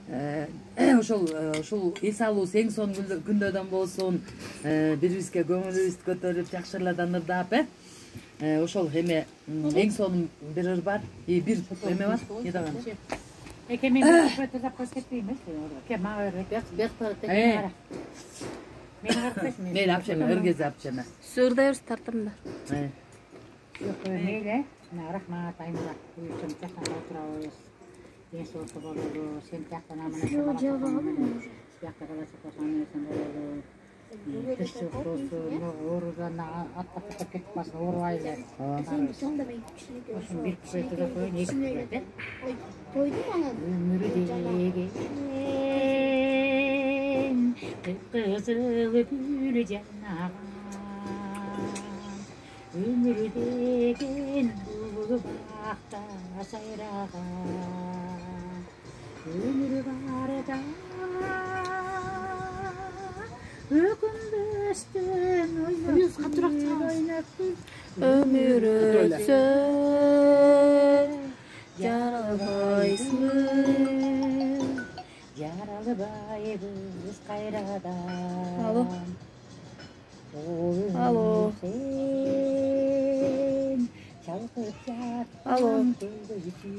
Ушул эс алуу эң сонун күндөдөн болсун, бирибизге көңүлүбүздү көтөрүп, жакшырадан ырдап, ошол эме эң сонун бир ыр бар, бир эме бар. Экемен көтөрүп көрсөтпөйм эмес. Кем мага берет. Мейли апчема, ыргезе апчема. Сырдай өрс тартым да. Жок, мейли. Рахмат, Аймурат. Үйчүм жактан отурабыз. Денсаулыкты болобу, сен жактан аман эсен болобу. Жакта каласың эсен болобу. Тышчылык болсун, оорудан аттап кетип калсын, оорубайлы. Ошону бир киши да коюн, эки киши. Тойду ана. Кызыл гүл жанаган, өмүр деген бул бакта сайраган, өмүр барда өкүнбөстөн ойнап Ömür ötse jaralbaysın. Jaralbayбыз кайрадан. Alo. Alo. Sen çalkıp Alo. yattan gölgüsün.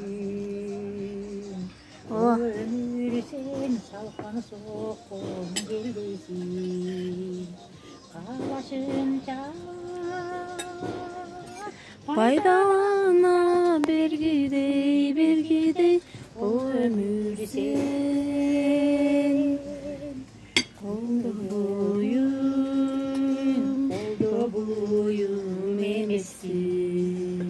Alo. Ömür sen çalkanı sokkun geldeysin. Kalaşınca Paydalana bir gidey o ömür sen. Oldu boyum emesin.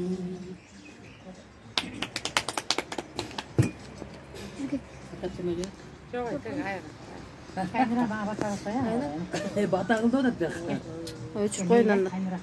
Çok Kaynara bana bakarsa ya. Batağında da bir. Ölçüp koyulan da. Kaynara